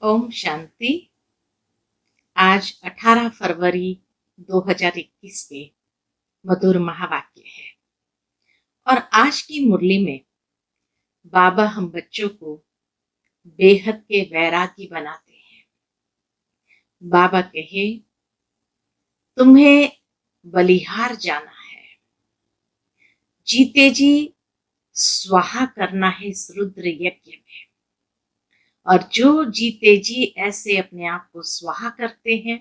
ओम शांति। आज 18 फरवरी 2021 के मधुर महावाक्य है और आज की मुरली में बाबा हम बच्चों को बेहद के वैरागी बनाते हैं। बाबा कहे, तुम्हें बलिहार जाना है, जीते जी स्वाहा करना है इस रुद्र यज्ञ में। और जो जीते जी ऐसे अपने आप को स्वाहा करते हैं,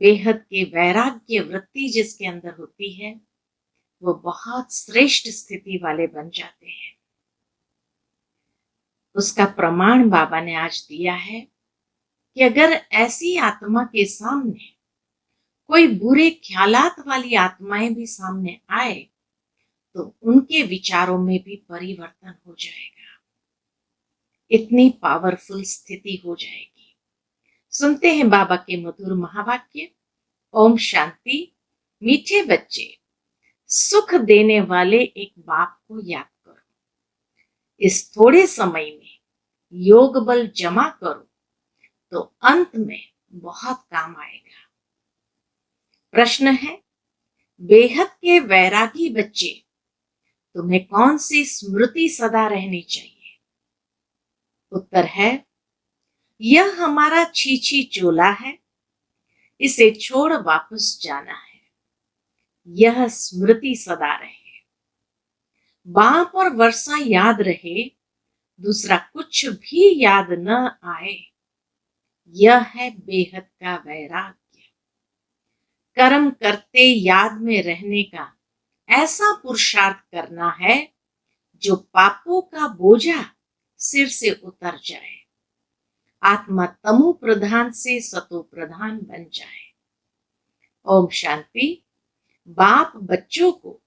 बेहद के वैराग्य वृत्ति जिसके अंदर होती है, वो बहुत श्रेष्ठ स्थिति वाले बन जाते हैं। उसका प्रमाण बाबा ने आज दिया है कि अगर ऐसी आत्मा के सामने कोई बुरे ख्यालात वाली आत्माएं भी सामने आए तो उनके विचारों में भी परिवर्तन हो जाएगा। इतनी पावरफुल स्थिति हो जाएगी। सुनते हैं बाबा के मधुर महावाक्य। ओम शांति। मीठे बच्चे, सुख देने वाले एक बाप को याद करो। इस थोड़े समय में योग बल जमा करो तो अंत में बहुत काम आएगा। प्रश्न है, बेहद के वैरागी बच्चे, तुम्हें कौन सी स्मृति सदा रहनी चाहिए? उत्तर है, यह हमारा छीछी चोला है, इसे छोड़ वापस जाना है। यह स्मृति सदा रहे। बाप और वर्षा याद रहे, दूसरा कुछ भी याद न आए। यह है बेहद का वैराग्य। कर्म करते याद में रहने का ऐसा पुरुषार्थ करना है जो पापों का बोझा सिर से उतर जाए। आत्मा तमो प्रधान से सतो प्रधान बन जाए। ओम शांति। बाप बच्चों को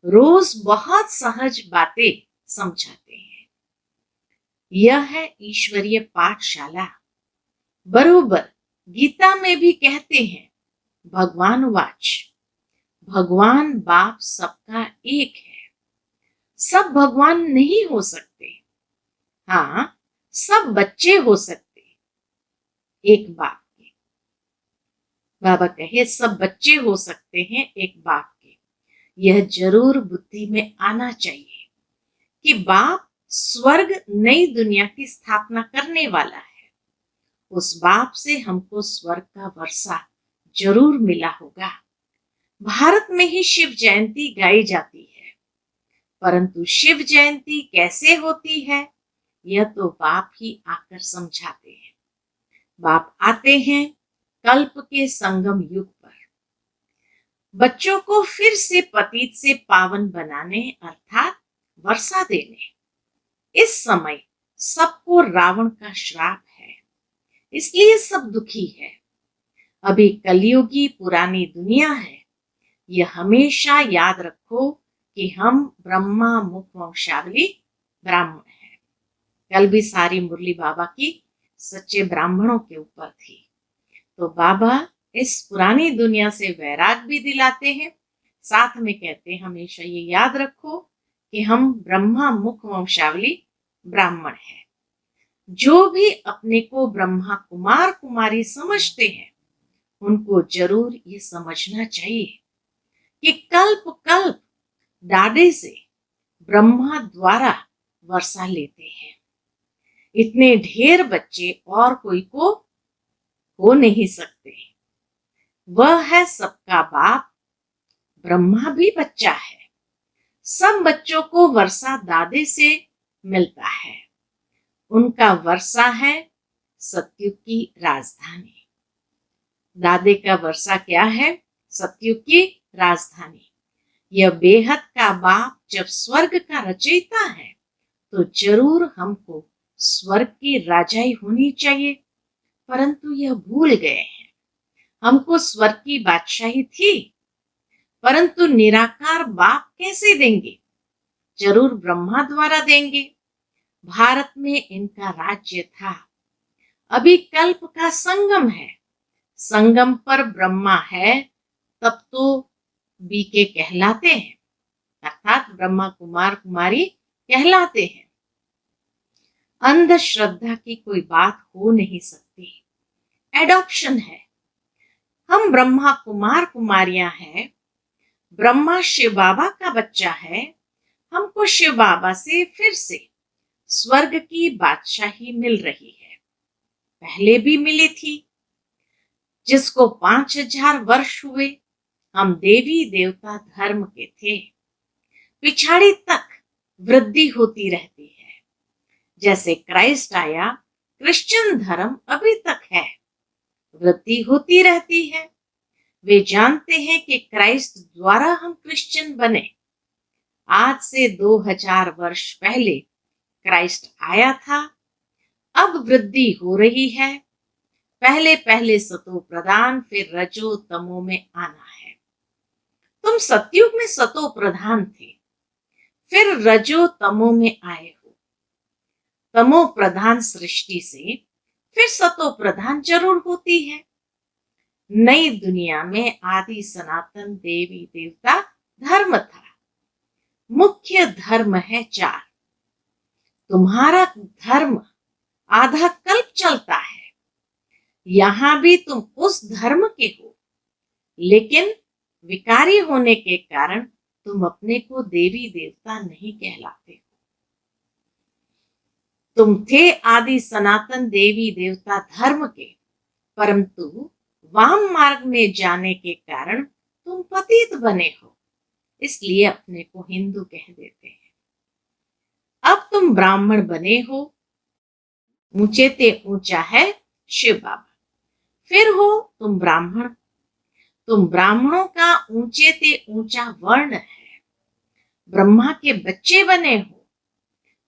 रोज बहुत सहज बातें समझाते हैं। यह है ईश्वरीय पाठशाला। बरोबर गीता में भी कहते हैं, भगवान वाच, भगवान बाप सबका एक है। सब भगवान नहीं हो सकते, हाँ सब बच्चे हो सकते एक बाप के। बाबा कहे, सब बच्चे हो सकते हैं एक बाप के। यह जरूर बुद्धि में आना चाहिए कि बाप स्वर्ग नई दुनिया की स्थापना करने वाला है। उस बाप से हमको स्वर्ग का वर्षा जरूर मिला होगा। भारत में ही शिव जयंती गाई जाती है, परंतु शिव जयंती कैसे होती है यह तो बाप ही आकर समझाते हैं। बाप आते हैं कल्प के संगम युग पर, बच्चों को फिर से पतित से पावन बनाने अर्थात वर्षा देने। इस समय सबको रावण का श्राप है, इसलिए सब दुखी है। अभी कलयुगी पुरानी दुनिया है। यह हमेशा याद रखो कि हम ब्रह्मा मुख वंशावली ब्राह्मण हैं। कल भी सारी मुरली बाबा की सच्चे ब्राह्मणों के ऊपर थी। तो बाबा इस पुरानी दुनिया से वैराग भी दिलाते हैं, साथ में कहते हैं हमेशा ये याद रखो कि हम ब्रह्मा मुख वंशावली ब्राह्मण हैं। जो भी अपने को ब्रह्मा कुमार कुमारी समझते हैं उनको जरूर ये समझना चाहिए कि कल्प कल्प डाडे से ब्रह्मा द्वारा वर्षा लेते हैं। इतने ढेर बच्चे और कोई को हो नहीं सकते। वह है सबका बाप। ब्रह्मा भी बच्चा है। सब बच्चों को वर्षा दादे से मिलता है। उनका वर्षा है सतयुग की राजधानी। दादे का वर्षा क्या है? सतयुग की राजधानी। यह बेहद का बाप जब स्वर्ग का रचयिता है तो जरूर हमको स्वर्ग की राजाई होनी चाहिए, परंतु यह भूल गए हैं। हमको स्वर्ग की बादशाही थी, परंतु निराकार बाप कैसे देंगे? जरूर ब्रह्मा द्वारा देंगे। भारत में इनका राज्य था। अभी कल्प का संगम है। संगम पर ब्रह्मा है, तब तो बीके कहलाते हैं, अर्थात ब्रह्मा कुमार कुमारी कहलाते हैं। अंधश्रद्धा की कोई बात हो नहीं सकती। एडॉप्शन है। हम ब्रह्मा कुमार कुमारियां हैं। ब्रह्मा शिव बाबा का बच्चा है। हमको शिव बाबा से फिर से स्वर्ग की बादशाही मिल रही है। पहले भी मिली थी। जिसको 5000 वर्ष हुए, हम देवी देवता धर्म के थे। पिछाड़ी तक वृद्धि होती रहती है। जैसे क्राइस्ट आया, क्रिश्चियन धर्म अभी तक है, वृद्धि होती रहती है। वे जानते हैं कि क्राइस्ट द्वारा हम क्रिश्चियन बने। आज से 2000 वर्ष पहले क्राइस्ट आया था। अब वृद्धि हो रही है। पहले पहले सतो प्रधान, फिर रजो तमो में आना है। तुम सतयुग में सतो प्रधान थे, फिर रजो तमो में आए हो। तमो प्रधान सृष्टि से फिर सतो प्रधान जरूर होती है। नई दुनिया में आदि सनातन देवी देवता धर्म था। मुख्य धर्म है 4। तुम्हारा धर्म आधा कल्प चलता है। यहां भी तुम उस धर्म के हो, लेकिन विकारी होने के कारण तुम अपने को देवी देवता नहीं कहलाते हो। तुम थे आदि सनातन देवी देवता धर्म के, परंतु वाम मार्ग में जाने के कारण तुम पतित बने हो, इसलिए अपने को हिंदू कह देते हैं। अब तुम ब्राह्मण बने हो। ऊंचे ते ऊंचा है शिव बाबा। फिर हो तुम ब्राह्मण। तुम ब्राह्मणों का ऊंचे ते ऊंचा वर्ण है। ब्रह्मा के बच्चे बने हो,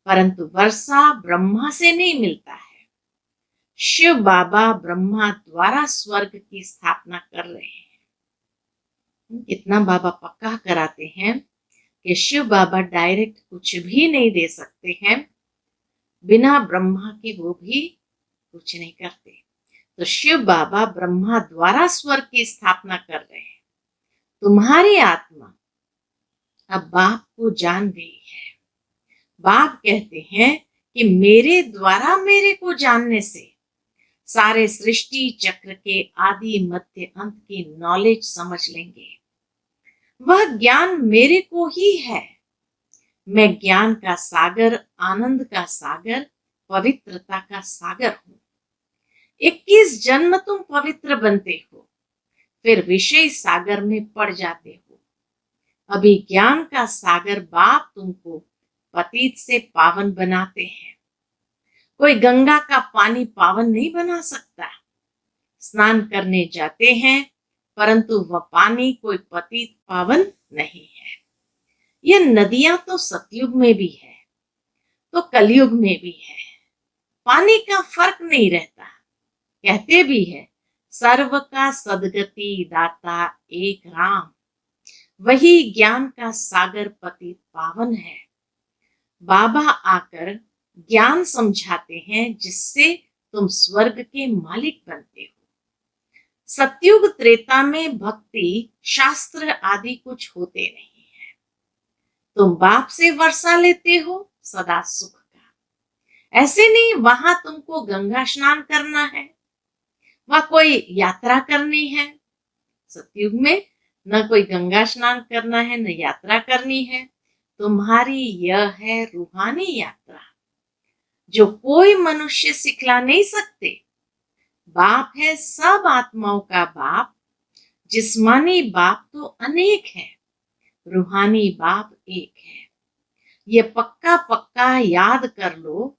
परंतु वर्षा ब्रह्मा से नहीं मिलता है। शिव बाबा ब्रह्मा द्वारा स्वर्ग की स्थापना कर रहे हैं। इतना बाबा पक्का कराते हैं कि शिव बाबा डायरेक्ट कुछ भी नहीं दे सकते हैं। बिना ब्रह्मा के वो भी कुछ नहीं करते। तो शिव बाबा ब्रह्मा द्वारा स्वर्ग की स्थापना कर रहे हैं। तुम्हारी आत्मा अब बाप को जान गई है। बाप कहते हैं कि मेरे द्वारा मेरे को जानने से सारे सृष्टि चक्र के आदि मध्य अंत की नॉलेज समझ लेंगे। वह ज्ञान मेरे को ही है। मैं ज्ञान का सागर, आनंद का सागर, पवित्रता का सागर हूं। 21 जन्म तुम पवित्र बनते हो, फिर विषय सागर में पड़ जाते हो। अभी ज्ञान का सागर बाप तुमको पतित से पावन बनाते हैं। कोई गंगा का पानी पावन नहीं बना सकता। स्नान करने जाते हैं, परंतु वह पानी कोई पतित पावन नहीं है। ये नदियां तो सतयुग में भी है, तो कलयुग में भी है। पानी का फर्क नहीं रहता। कहते भी है, सर्व का सदगति दाता एक राम। वही ज्ञान का सागर पतित पावन है। बाबा आकर ज्ञान समझाते हैं, जिससे तुम स्वर्ग के मालिक बनते हो। सतयुग त्रेता में भक्ति शास्त्र आदि कुछ होते नहीं है। तुम बाप से वर्षा लेते हो सदा सुख का। ऐसे नहीं वहां तुमको गंगा स्नान करना है, वह कोई यात्रा करनी है। सतयुग में न कोई गंगा स्नान करना है, न यात्रा करनी है। तुम्हारी यह है रूहानी यात्रा, जो कोई मनुष्य सिखला नहीं सकते। बाप है सब आत्माओं का बाप। जिस्मानी बाप तो अनेक है, रूहानी बाप एक है। ये पक्का पक्का याद कर लो।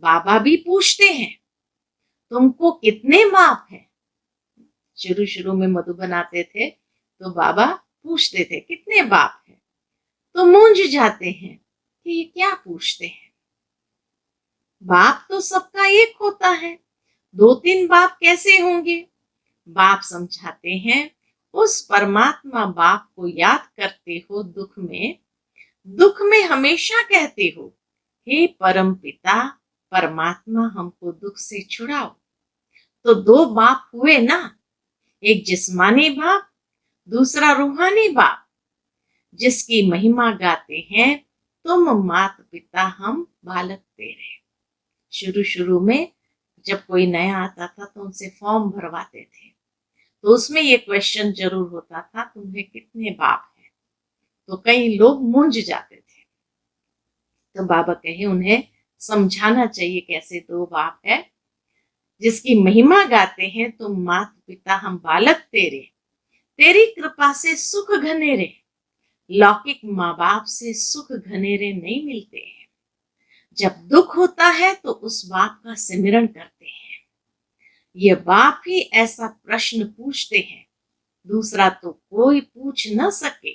बाबा भी पूछते हैं, तुमको कितने बाप है? शुरू शुरू में मधु बनाते थे तो बाबा पूछते थे कितने बाप है, तो मूंझ जाते हैं कि ये क्या पूछते हैं। बाप तो सबका एक होता है, 2-3 बाप कैसे होंगे? बाप समझाते हैं, उस परमात्मा बाप को याद करते हो दुख में। दुख में हमेशा कहते हो, हे परम पिता परमात्मा हमको दुख से छुड़ाओ। तो 2 बाप हुए ना, एक जिस्मानी बाप, दूसरा रूहानी बाप, जिसकी महिमा गाते हैं, तुम मात पिता हम बालक तेरे। शुरू शुरू में जब कोई नया आता था तो उनसे फॉर्म भरवाते थे, तो उसमें ये क्वेश्चन जरूर होता था, तुम्हें कितने बाप हैं? तो कई लोग मूंझ जाते थे। तो बाबा कहे उन्हें समझाना चाहिए कैसे 2 बाप है, जिसकी महिमा गाते हैं, तुम मात पिता हम बालक तेरे, तेरी कृपा से सुख घनेरे, लौकिक माँ बाप से सुख घनेरे नहीं मिलते हैं। जब दुख होता है तो उस बाप का सिमरन करते हैं। ये बाप ही ऐसा प्रश्न पूछते हैं, दूसरा तो कोई पूछ न सके।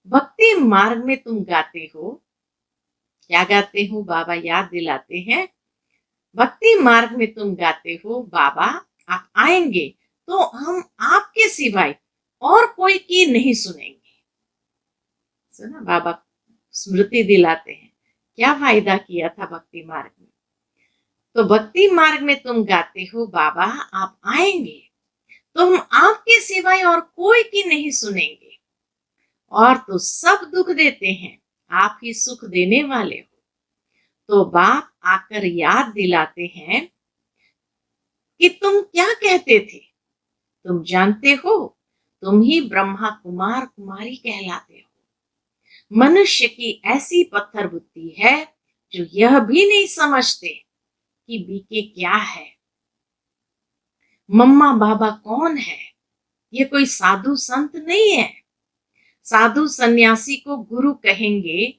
भक्ति मार्ग में तुम गाते हो, क्या गाते हो? बाबा याद दिलाते हैं। भक्ति मार्ग में तुम गाते हो, बाबा आप आएंगे तो हम आपके सिवाय और कोई की नहीं सुनेंगे। सुना, बाबा स्मृति दिलाते हैं क्या फायदा किया था भक्ति मार्ग में। तो भक्ति मार्ग में तुम गाते हो, बाबा आप आएंगे तो हम आपके सिवाय और कोई की नहीं सुनेंगे, और तो सब दुख देते हैं, आप ही सुख देने वाले हो। तो बाप आकर याद दिलाते हैं कि तुम क्या कहते थे, तुम जानते हो, तुम ही ब्रह्मा कुमार कुमारी कहलाते हो। मनुष्य की ऐसी पत्थर बुद्धि है जो यह भी नहीं समझते कि बीके क्या है, मम्मा बाबा कौन है। ये कोई साधु संत नहीं है। साधु सन्यासी को गुरु कहेंगे,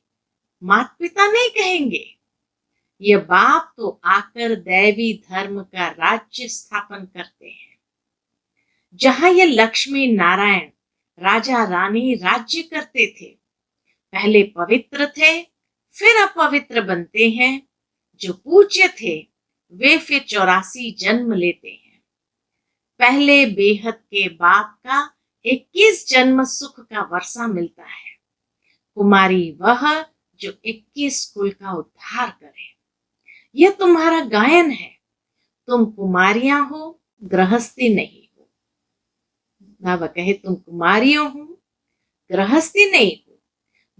माता पिता नहीं कहेंगे। ये बाप तो आकर दैवी धर्म का राज्य स्थापन करते हैं, जहां ये लक्ष्मी नारायण राजा रानी राज्य करते थे। पहले पवित्र थे, फिर अपवित्र बनते हैं। जो पूज्य थे वे फिर 84 जन्म लेते हैं। पहले बेहद के बाप का 21 जन्म सुख का वर्षा मिलता है। कुमारी वह जो 21 कुल का उद्धार करे। यह तुम्हारा गायन है। तुम कुमारियां हो, गृहस्थी नहीं हो। बाबा कहे तुम कुमारियों हो, गृहस्थी नहीं हो।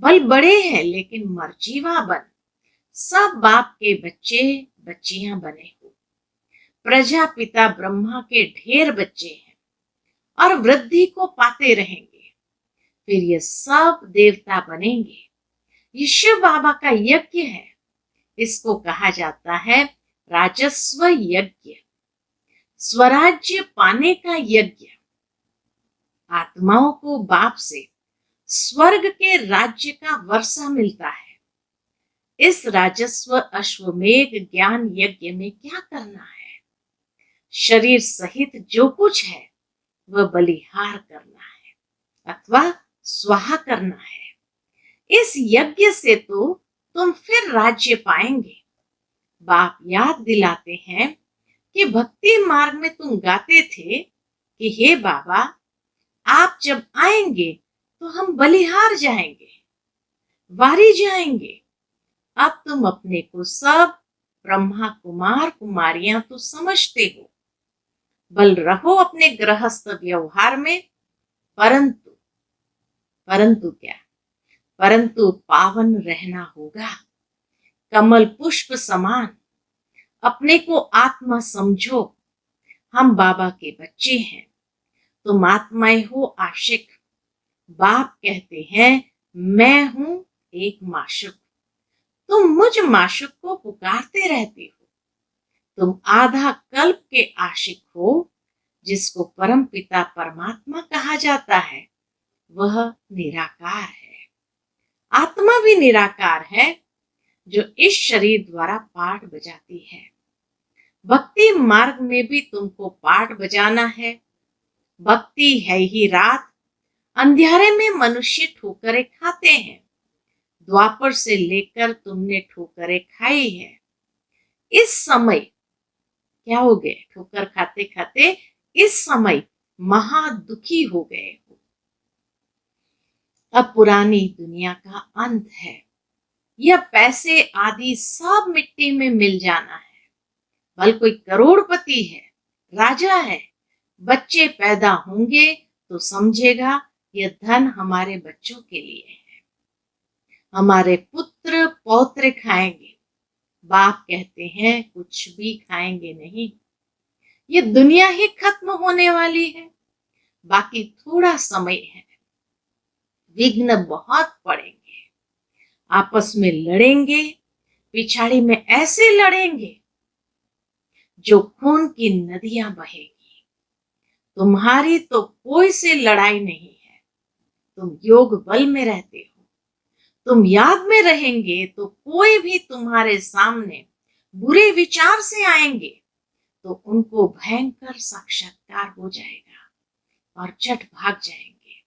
बल बड़े हैं लेकिन मर्जीवा बन। सब बाप के बच्चे बच्चियां बने हो। प्रजापिता ब्रह्मा के ढेर बच्चे हैं और वृद्धि को पाते रहेंगे। फिर ये सब देवता बनेंगे। ये शिव बाबा का यज्ञ है। इसको कहा जाता है राजस्व यज्ञ, स्वराज्य पाने का यज्ञ। आत्माओं को बाप से स्वर्ग के राज्य का वर्षा मिलता है। इस राजस्व अश्वमेध ज्ञान यज्ञ में क्या करना है? शरीर सहित जो कुछ है वह बलिहार करना है अथवा स्वाहा करना है। इस यज्ञ से तो तुम फिर राज्य पाएंगे। बाप याद दिलाते हैं कि भक्ति मार्ग में तुम गाते थे कि हे बाबा आप जब आएंगे तो हम बलिहार जाएंगे, वारी जाएंगे। अब तुम अपने को सब ब्रह्मा कुमार कुमारियां तो समझते हो। बल रहो अपने गृहस्थ व्यवहार में, परंतु परंतु क्या, परंतु पावन रहना होगा। कमल पुष्प समान अपने को आत्मा समझो। हम बाबा के बच्चे हैं, तुम आत्माएं हो आशिक। बाप कहते हैं मैं हूं एक माशुक। तुम मुझ माशुक को पुकारते रहते हो। तुम आधा कल्प के आशिक हो। जिसको परम पिता परमात्मा कहा जाता है वह निराकार है। आत्मा भी निराकार है जो इस शरीर द्वारा पाठ बजाती है। भक्ति मार्ग में भी तुमको पाठ बजाना है। भक्ति है ही रात। अंधेरे में मनुष्य ठोकरें खाते हैं। द्वापर से लेकर तुमने ठोकरें खाई है। इस समय क्या हो गए? ठोकर खाते खाते इस समय महादुखी हो गए हो। अब पुरानी दुनिया का अंत है। यह पैसे आदि सब मिट्टी में मिल जाना है। भल कोई करोड़पति है, राजा है, बच्चे पैदा होंगे तो समझेगा यह धन हमारे बच्चों के लिए है। हमारे पुत्र पौत्र खाएंगे। बाप कहते हैं कुछ भी खाएंगे नहीं, ये दुनिया ही खत्म होने वाली है, बाकी थोड़ा समय है, विघ्न बहुत पड़ेंगे, आपस में लड़ेंगे, पिछाड़ी में ऐसे लड़ेंगे जो खून की नदियां बहेगी। तुम्हारी तो कोई से लड़ाई नहीं है, तुम योग बल में रहते हो, तुम याद में रहेंगे तो कोई भी तुम्हारे सामने बुरे विचार से आएंगे तो उनको भयंकर साक्षात्कार हो जाएगा और झट भाग जाएंगे।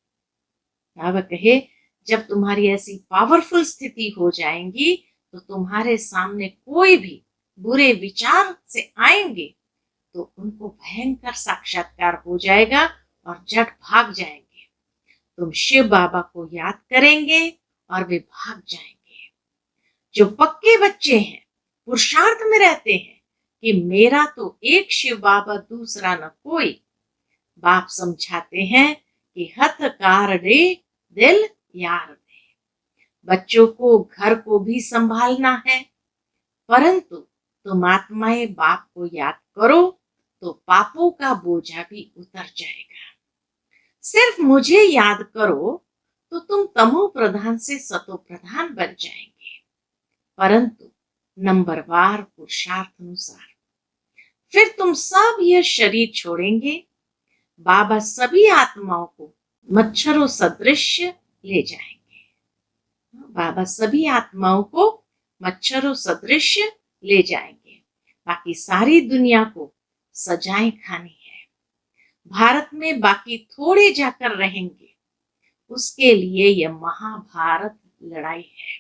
बाबा कहे जब तुम्हारी ऐसी पावरफुल स्थिति हो जाएंगी तो तुम्हारे सामने कोई भी बुरे विचार से आएंगे तो उनको भयंकर साक्षात्कार हो जाएगा और झट भाग जाएंगे। तुम शिव बाबा को याद करेंगे और वे भाग जाएंगे। जो पक्के बच्चे हैं, पुरुषार्थ में रहते हैं कि मेरा तो एक शिव बाबा दूसरा न कोई, बाप समझाते हैं कि हथ कार दे दिल यार दे। बच्चों को घर को भी संभालना है, परंतु तुम आत्माएं बाप को याद करो तो पापों का बोझा भी उतर जाएगा। सिर्फ मुझे याद करो तो तुम तमो प्रधान से सतो प्रधान बन जाएंगे, परंतु नंबरवार पुरुषार्थ अनुसार। फिर तुम सब यह शरीर छोड़ेंगे। बाबा सभी आत्माओं को मच्छरों सदृश ले जाएंगे। बाबा सभी आत्माओं को मच्छरों सदृश ले जाएंगे, बाकी सारी दुनिया को सजाएं खानी है। भारत में बाकी थोड़े जाकर रहेंगे, उसके लिए यह महाभारत लड़ाई है।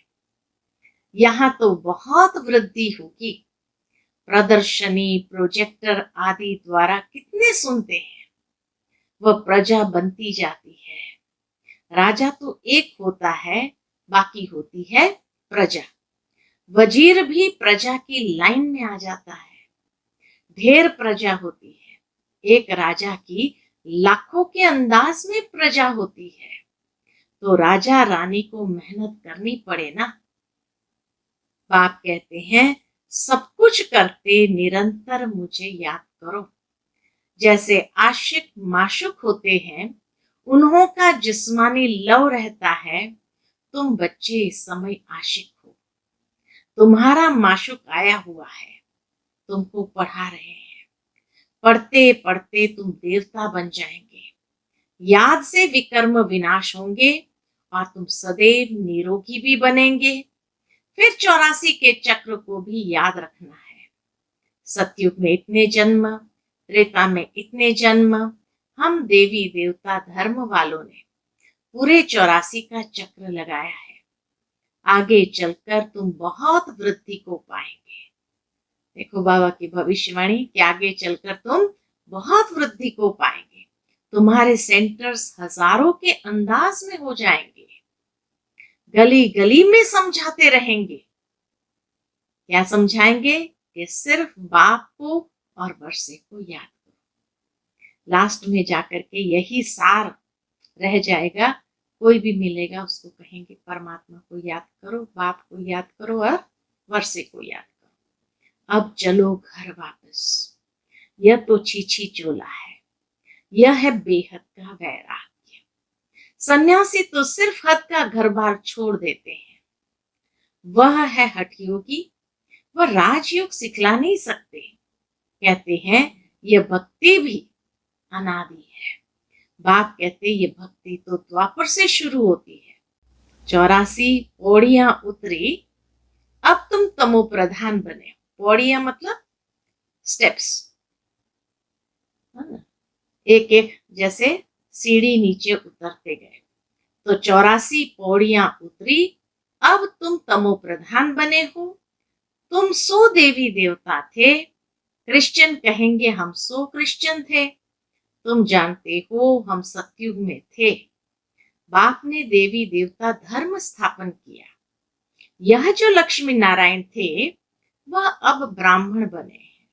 यहाँ तो बहुत वृद्धि होगी। प्रदर्शनी, प्रोजेक्टर आदि द्वारा कितने सुनते हैं, वह प्रजा बनती जाती है। राजा तो एक होता है, बाकी होती है प्रजा। वजीर भी प्रजा की लाइन में आ जाता है। ढेर प्रजा होती है, एक राजा की लाखों के अंदाज में प्रजा होती है, तो राजा रानी को मेहनत करनी पड़े ना। बाप कहते हैं सब कुछ करते निरंतर मुझे याद करो। जैसे आशिक माशुक होते हैं, उन्हों का जिस्मानी लव रहता है, तुम बच्चे इस समय आशिक हो। तुम्हारा माशुक आया हुआ है, तुमको पढ़ा रहे हैं। पढ़ते पढ़ते तुम देवता बन जाएंगे। याद से विकर्म विनाश होंगे और तुम सदैव निरोगी भी बनेंगे। फिर 84 के चक्र को भी याद रखना है। सतयुग में इतने जन्म, त्रेता में इतने जन्म, हम देवी देवता धर्म वालों ने पूरे 84 का चक्र लगाया है। आगे चलकर तुम बहुत वृद्धि को पाएंगे। देखो बाबा की भविष्यवाणी कि आगे चलकर तुम बहुत वृद्धि को पाएंगे। तुम्हारे सेंटर्स हजारों के अंदाज में हो जाएंगे। गली गली में समझाते रहेंगे। क्या समझाएंगे? कि सिर्फ बाप को और वर्षे को याद करो। लास्ट में जाकर के यही सार रह जाएगा। कोई भी मिलेगा उसको कहेंगे परमात्मा को याद करो, बाप को याद करो और वर्षे को याद करो। अब चलो घर वापस। यह तो छीछी चोला है, यह है बेहद का वैराग्य। सन्यासी तो सिर्फ हद का घर बार छोड़ देते हैं। वह है हठ योगी, वह राजयोग सिखला नहीं सकते। कहते हैं यह भक्ति भी अनादि है। बाप कहते ये भक्ति तो द्वापर से शुरू होती है। 84 पौड़ियां उतरी, अब तुम तमो प्रधान बने। पौड़ियां मतलब स्टेप्स, एक एक जैसे सीढ़ी नीचे उतरते गए। तो 84 पौड़ियां उतरी, अब तुम तमो प्रधान बने हो। तुम 100 देवी देवता थे, क्रिश्चियन कहेंगे हम 100 क्रिश्चियन थे। तुम जानते हो हम सतयुग में थे। बाप ने देवी देवता धर्म स्थापन किया। यह जो लक्ष्मी नारायण थे वह अब ब्राह्मण बने हैं।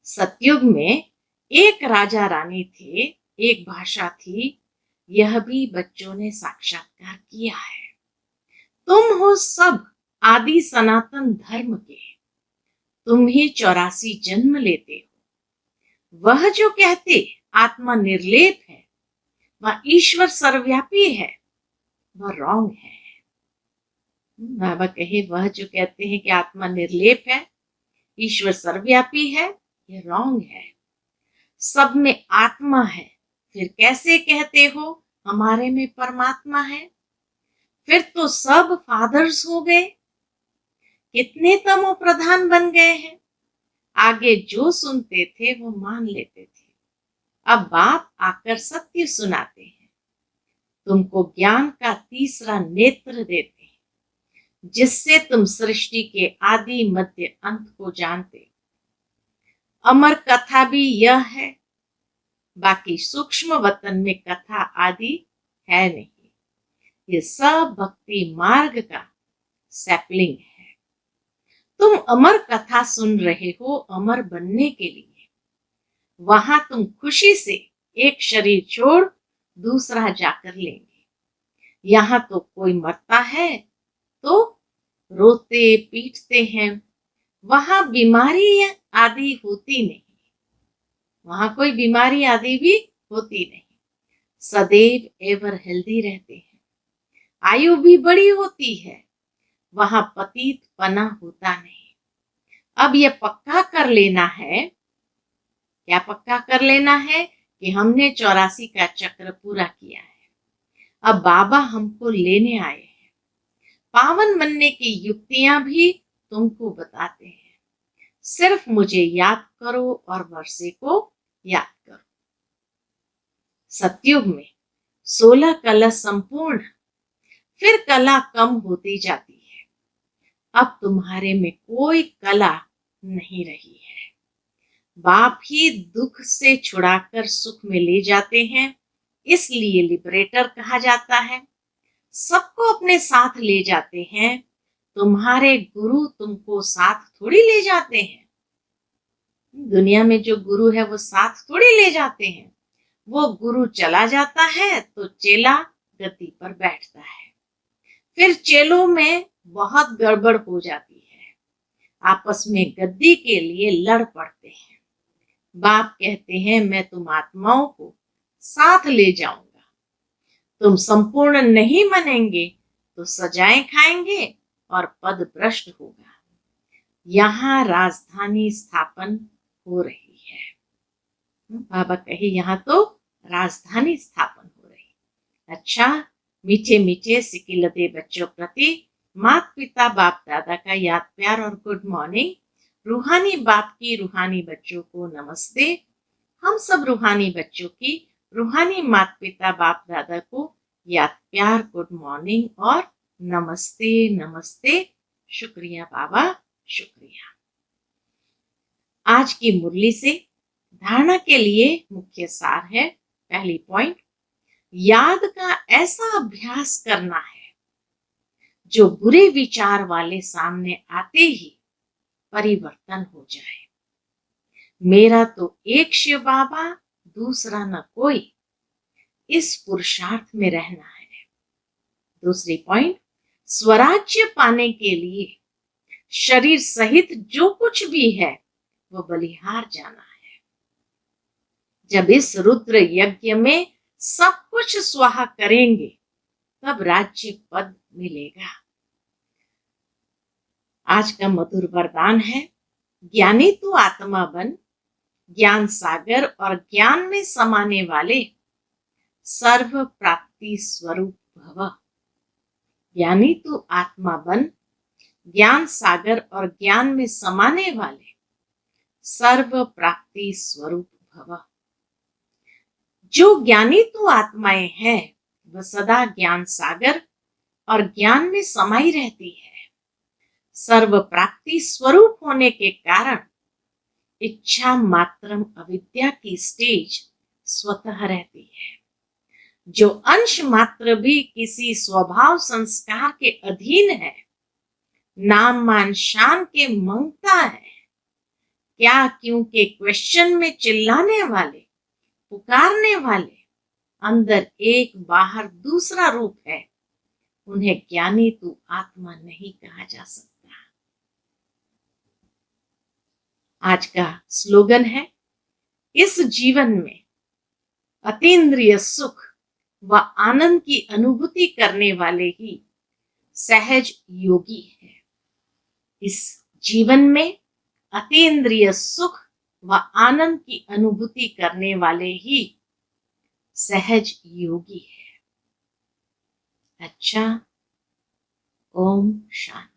सतयुग में एक राजा रानी थे, एक भाषा थी, यह भी बच्चों ने साक्षात्कार किया है। तुम हो सब आदि सनातन धर्म के तुम ही 84 जन्म लेते हो। वह जो कहते आत्मा निर्लेप है, वह ईश्वर सर्वव्यापी है, वह रॉन्ग है। बाबा कहे वह जो कहते हैं कि आत्मा निर्लेप है, ईश्वर सर्वव्यापी है, ये रॉन्ग है। सब में आत्मा है, फिर कैसे कहते हो हमारे में परमात्मा है? फिर तो सब फादर्स हो गए, कितने तमो प्रधान बन गए हैं। आगे जो सुनते थे वो मान लेते थे। अब बाप आकर सत्य सुनाते हैं, तुमको ज्ञान का तीसरा नेत्र देते हैं, जिससे तुम सृष्टि के आदि मध्य अंत को जानते। अमर कथा भी यह है, बाकी सूक्ष्म वतन में कथा आदि है नहीं। ये सब भक्ति मार्ग का सैपलिंग है। तुम अमर कथा सुन रहे हो अमर बनने के लिए। वहां तुम खुशी से एक शरीर छोड़ दूसरा जाकर लेंगे। यहाँ तो कोई मरता है तो रोते पीटते हैं, वहां बीमारी आदि होती नहीं। वहां कोई बीमारी आदि भी होती नहीं। सदैव एवर हेल्दी रहते हैं, आयु भी बड़ी होती है। वहां पतित पना होता नहीं। अब ये पक्का कर लेना है, क्या पक्का कर लेना है? कि हमने 84 का चक्र पूरा किया है। अब बाबा हमको लेने आए हैं। पावन बनने की युक्तियां भी तुमको बताते हैं। सिर्फ मुझे याद करो और वर्षे को याद करो। सतयुग में 16 कला संपूर्ण, फिर कला कम होती जाती है। अब तुम्हारे में कोई कला नहीं रही है। बाप ही दुख से छुड़ाकर सुख में ले जाते हैं, इसलिए लिबरेटर कहा जाता है। सबको अपने साथ ले जाते हैं। तुम्हारे गुरु तुमको साथ थोड़ी ले जाते हैं। दुनिया में जो गुरु है वो साथ थोड़ी ले जाते हैं। वो गुरु चला जाता है तो चेला गद्दी पर बैठता है। फिर चेलों में बहुत गड़बड़ हो जाती है, आपस में गद्दी के लिए लड़ पड़ते हैं। बाप कहते हैं मैं तुम आत्माओं को साथ ले जाऊंगा। तुम संपूर्ण नहीं बनेंगे तो सजाएं खाएंगे और पद भ्रष्ट होगा। यहाँ राजधानी स्थापन हो रही है। बाबा कहे यहाँ तो राजधानी स्थापन हो रही। अच्छा, मीठे मीठे सिकिलते बच्चों प्रति माता पिता बाप दादा का याद प्यार और गुड मॉर्निंग। रूहानी बाप की रूहानी बच्चों को नमस्ते। हम सब रूहानी बच्चों की रूहानी माता पिता बाप दादा को याद प्यार गुड मॉर्निंग और नमस्ते नमस्ते। शुक्रिया बाबा, शुक्रिया। आज की मुरली से धारणा के लिए मुख्य सार है। पहली पॉइंट, याद का ऐसा अभ्यास करना है जो बुरे विचार वाले सामने आते ही परिवर्तन हो जाए। मेरा तो एक शिव बाबा, दूसरा न कोई, इस पुरुषार्थ में रहना है। दूसरी पॉइंट, स्वराज्य पाने के लिए शरीर सहित जो कुछ भी है वो बलिहार जाना है। जब इस रुद्र यज्ञ में सब कुछ स्वाहा करेंगे तब राज्य पद मिलेगा। आज का मधुर वरदान है, ज्ञानी तू आत्मा बन, ज्ञान सागर और ज्ञान में समाने वाले सर्व प्राप्ति स्वरूप भव। ज्ञानी तू आत्मा बन, ज्ञान सागर और ज्ञान में समाने वाले सर्व प्राप्ति स्वरूप भव। जो ज्ञानी तू आत्माएं हैं वह सदा ज्ञान सागर और ज्ञान में समाई रहती है। सर्व प्राप्ति स्वरूप होने के कारण इच्छा मात्रम अविद्या की स्टेज स्वतः रहती है। जो अंश मात्र भी किसी स्वभाव संस्कार के अधीन है, नाम मान शान के मांगता है, क्या क्यों के क्वेश्चन में चिल्लाने वाले, पुकारने वाले, अंदर एक बाहर दूसरा रूप है, उन्हें ज्ञानी तू आत्मा नहीं कहा जा सकता। आज का स्लोगन है, इस जीवन में अतीन्द्रिय सुख व आनंद की अनुभूति करने वाले ही सहज योगी है। इस जीवन में अतीन्द्रिय सुख व आनंद की अनुभूति करने वाले ही सहज योगी है। अच्छा, ओम शांति।